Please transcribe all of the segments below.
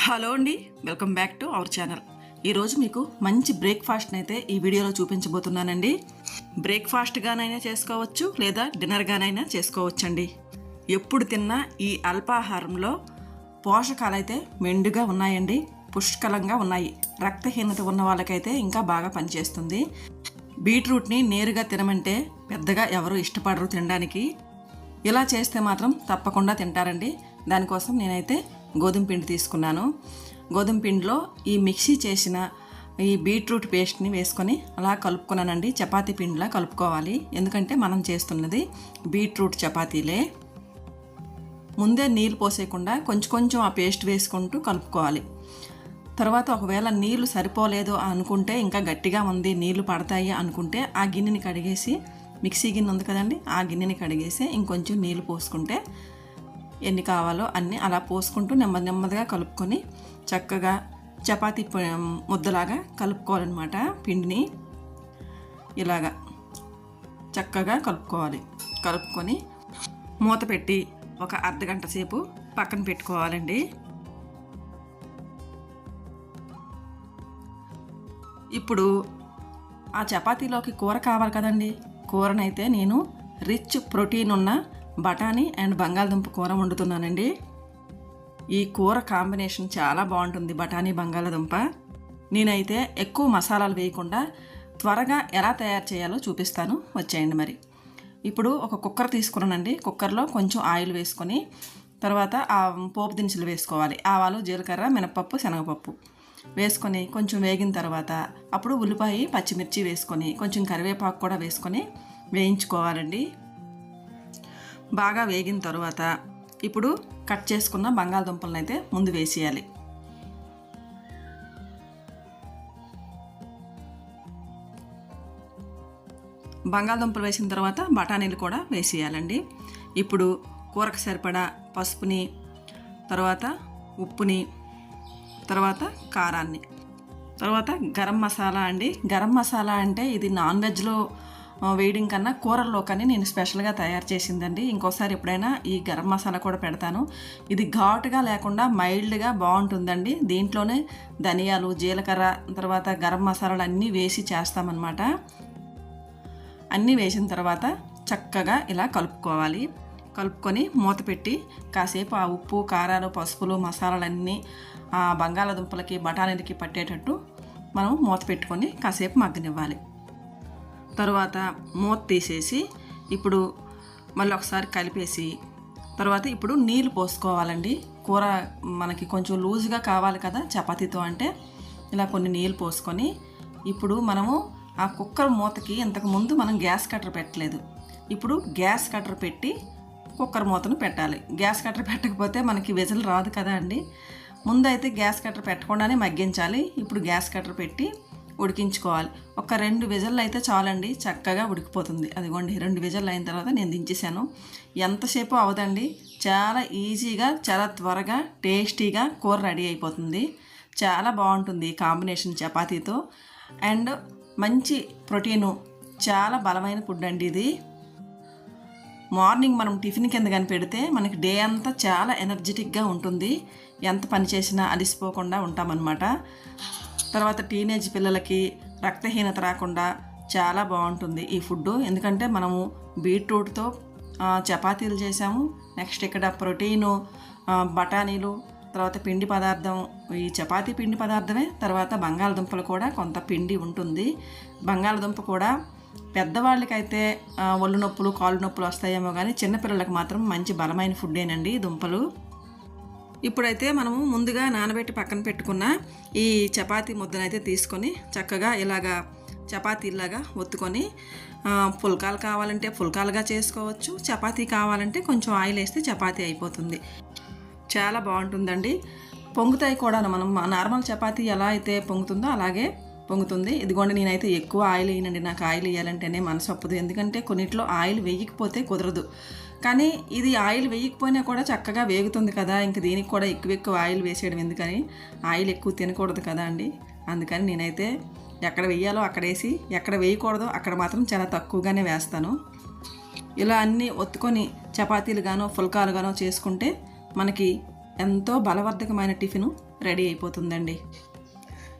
Hello అండి, welcome back to our channel. ఈరోజు మీకు మంచి బ్రేక్ఫాస్ట్ని అయితే ఈ వీడియోలో చూపించబోతున్నానండి. బ్రేక్ఫాస్ట్గానైనా చేసుకోవచ్చు, లేదా డిన్నర్గానైనా చేసుకోవచ్చండి. ఎప్పుడు తిన్నా ఈ అల్పాహారంలో పోషకాలు అయితే మెండుగా ఉన్నాయండి, పుష్కలంగా ఉన్నాయి. రక్తహీనత ఉన్న వాళ్ళకైతే ఇంకా బాగా పనిచేస్తుంది. బీట్రూట్ని నేరుగా తినమంటే పెద్దగా ఎవరు ఇష్టపడరు తినడానికి. ఇలా చేస్తే మాత్రం తప్పకుండా తింటారండి. దానికోసం నేనైతే గోధుమ పిండి తీసుకున్నాను. గోధుమ పిండిలో ఈ మిక్సీ చేసిన ఈ బీట్రూట్ పేస్ట్ని వేసుకొని అలా కలుపుకున్నానండి. చపాతీ పిండిలా కలుపుకోవాలి, ఎందుకంటే మనం చేస్తున్నది బీట్రూట్ చపాతీలే. ముందే నీళ్ళు పోసేయకుండా కొంచెం కొంచెం ఆ పేస్ట్ వేసుకుంటూ కలుపుకోవాలి. తర్వాత ఒకవేళ నీళ్లు సరిపోలేదు అనుకుంటే, ఇంకా గట్టిగా ఉంది నీళ్లు పడతాయి అనుకుంటే, ఆ గిన్నెని కడిగేసి, మిక్సీ గిన్నె ఉంది కదండి, ఆ గిన్నెని కడిగేసి ఇంకొంచెం నీళ్లు పోసుకుంటే ఎన్ని కావాలో అన్నీ అలా పోసుకుంటూ నెమ్మదిగా కలుపుకొని చక్కగా చపాతీ ముద్దలాగా కలుపుకోవాలన్నమాట. పిండిని ఇలాగా చక్కగా కలుపుకోవాలి. కలుపుకొని మూత పెట్టి ఒక అర్ధగంట సేపు పక్కన పెట్టుకోవాలండి. ఇప్పుడు ఆ చపాతీలోకి కూర కావాలి కదండి. కూరనైతే నేను రిచ్ ప్రోటీన్ ఉన్న బఠానీ అండ్ బంగాళదుంప కూర వండుతున్నానండి. ఈ కూర కాంబినేషన్ చాలా బాగుంటుంది, బఠానీ బంగాళదుంప. నేనైతే ఎక్కువ మసాలాలు వేయకుండా త్వరగా ఎలా తయారు చేయాలో చూపిస్తాను, వచ్చేయండి. మరి ఇప్పుడు ఒక కుక్కర్ తీసుకున్నానండి. కుక్కర్లో కొంచెం ఆయిల్ వేసుకొని తర్వాత ఆ పోపు దినుసులు వేసుకోవాలి. ఆవాలు, జీలకర్ర, మినపప్పు, శనగపప్పు వేసుకొని కొంచెం వేగిన తర్వాత అప్పుడు ఉల్లిపాయ, పచ్చిమిర్చి వేసుకొని కొంచెం కరివేపాకు కూడా వేసుకొని వేయించుకోవాలండి. బాగా వేగిన తర్వాత ఇప్పుడు కట్ చేసుకున్న బంగాళదుంపలను అయితే ముందు వేసేయాలి. బంగాళదుంపలు వేసిన తర్వాత బఠానీలు కూడా వేసేయాలండి. ఇప్పుడు కూరకు సరిపడా పసుపుని, తర్వాత ఉప్పుని, తర్వాత కారాన్ని, తర్వాత గరం మసాలా అండి. గరం మసాలా అంటే ఇది నాన్ వెజ్లో వేయడం కన్నా కూరల్లో కానీ నేను స్పెషల్గా తయారు చేసిందండి. ఇంకోసారి ఎప్పుడైనా ఈ గరం మసాలా కూడా పెడతాను. ఇది ఘాటుగా లేకుండా మైల్డ్గా బాగుంటుందండి. దీంట్లోనే ధనియాలు, జీలకర్ర, తర్వాత గరం మసాలాలు అన్నీ వేసి చేస్తామన్నమాట. అన్నీ వేసిన తర్వాత చక్కగా ఇలా కలుపుకోవాలి. కలుపుకొని మూత పెట్టి కాసేపు ఆ ఉప్పు, కారాలు, పసుపులు, మసాలాలన్నీ ఆ బంగాళదుంపలకి, బఠానీలకి పట్టేటట్టు మనం మూత పెట్టుకొని కాసేపు మగ్గనివ్వాలి. తర్వాత మూత తీసేసి ఇప్పుడు మళ్ళీ ఒకసారి కలిపేసి తర్వాత ఇప్పుడు నీళ్ళు పోసుకోవాలండి. కూర మనకి కొంచెం లూజ్గా కావాలి కదా చపాతీతో అంటే, ఇలా కొన్ని నీళ్ళు పోసుకొని ఇప్పుడు మనము ఆ కుక్కర్ మూతకి ఇంతకుముందు మనం గ్యాస్ కట్టర్ పెట్టలేదు. ఇప్పుడు గ్యాస్ కట్టర్ పెట్టి కుక్కర్ మూతను పెట్టాలి. గ్యాస్ కట్టర్ పెట్టకపోతే మనకి విజిల్ రాదు కదా అండి. ముందైతే గ్యాస్ కట్టర్ పెట్టకుండానే మగ్గించాలి. ఇప్పుడు గ్యాస్ కట్టర్ పెట్టి ఉడికించుకోవాలి. ఒక 2 విజిల్లు అయితే చాలండి, చక్కగా ఉడికిపోతుంది. అదిగోండి 2 విజిల్లు అయిన తర్వాత నేను దించేసాను. ఎంతసేపు అవదండి, చాలా ఈజీగా, చాలా త్వరగా, టేస్టీగా కూర రెడీ అయిపోతుంది. చాలా బాగుంటుంది ఈ కాంబినేషన్ చపాతీతో. అండ్ మంచి ప్రోటీను, చాలా బలమైన ఫుడ్ అండి ఇది. మార్నింగ్ మనం టిఫిన్ కింద కానీ పెడితే మనకి డే అంతా చాలా ఎనర్జెటిక్గా ఉంటుంది. ఎంత పని చేసినా అలిసిపోకుండా ఉంటామన్నమాట. తర్వాత టీనేజ్ పిల్లలకి రక్తహీనత రాకుండా చాలా బాగుంటుంది ఈ ఫుడ్. ఎందుకంటే మనము బీట్రూట్తో చపాతీలు చేసాము. నెక్స్ట్ ఇక్కడ ప్రోటీను, బఠానీలు, తర్వాత పిండి పదార్థం, ఈ చపాతీ పిండి పదార్థమే. తర్వాత బంగాళదుంపలు కూడా కొంత పిండి ఉంటుంది. బంగాళదుంప కూడా పెద్దవాళ్ళకైతే ఒళ్ళు నొప్పులు, కాళ్ళు నొప్పులు వస్తాయేమో కానీ చిన్నపిల్లలకు మాత్రం మంచి బలమైన ఫుడ్డేనండి దుంపలు. ఇప్పుడైతే మనము ముందుగా నానబెట్టి పక్కన పెట్టుకున్న ఈ చపాతీ ముద్దనైతే తీసుకొని చక్కగా ఇలాగా చపాతీలాగా ఒత్తుకొని పుల్కాలు కావాలంటే పుల్కాలుగా చేసుకోవచ్చు. చపాతీ కావాలంటే కొంచెం ఆయిల్ వేస్తే చపాతీ అయిపోతుంది. చాలా బాగుంటుందండి. పొంగుతాయి కూడా. మనం నార్మల్ చపాతీ ఎలా అయితే పొంగుతుందో అలాగే పొంగుతుంది. ఇదిగోండి నేనైతే ఎక్కువ ఆయిల్ వేయనండి. నాకు ఆయిల్ వేయాలంటేనే మనసు ఒప్పదు, ఎందుకంటే కొన్నిట్లో ఆయిల్ వేయకపోతే కుదరదు. కానీ ఇది ఆయిల్ వేయకపోయినా కూడా చక్కగా వేగుతుంది కదా. ఇంక దీనికి కూడా ఎక్కువ ఆయిల్ వేసేయడం ఎందుకని, ఆయిల్ ఎక్కువ తినకూడదు కదా అండి. అందుకని నేనైతే ఎక్కడ వేయాలో అక్కడ వేసి, ఎక్కడ వేయకూడదో అక్కడ మాత్రం చాలా తక్కువగానే వేస్తాను. ఇలా అన్నీ ఒత్తుకొని చపాతీలుగానో పుల్కాలుగానో చేసుకుంటే మనకి ఎంతో బలవర్ధకమైన టిఫిన్ రెడీ అయిపోతుందండి.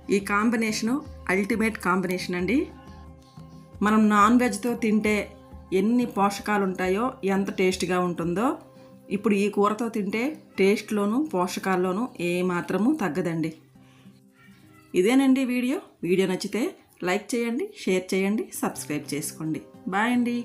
ఈ కాంబినేషను అల్టిమేట్ కాంబినేషన్ అండి. మనం నాన్ వెజ్తో తింటే ఎన్ని పోషకాలు ఉంటాయో, ఎంత టేస్ట్గా ఉంటుందో, ఇప్పుడు ఈ కూరతో తింటే టేస్ట్లోనూ పోషకాల్లోనూ ఏమాత్రము తగ్గదండి. ఇదేనండి వీడియో నచ్చితే లైక్ చేయండి, షేర్ చేయండి, సబ్స్క్రైబ్ చేసుకోండి. బాయ్ అండి.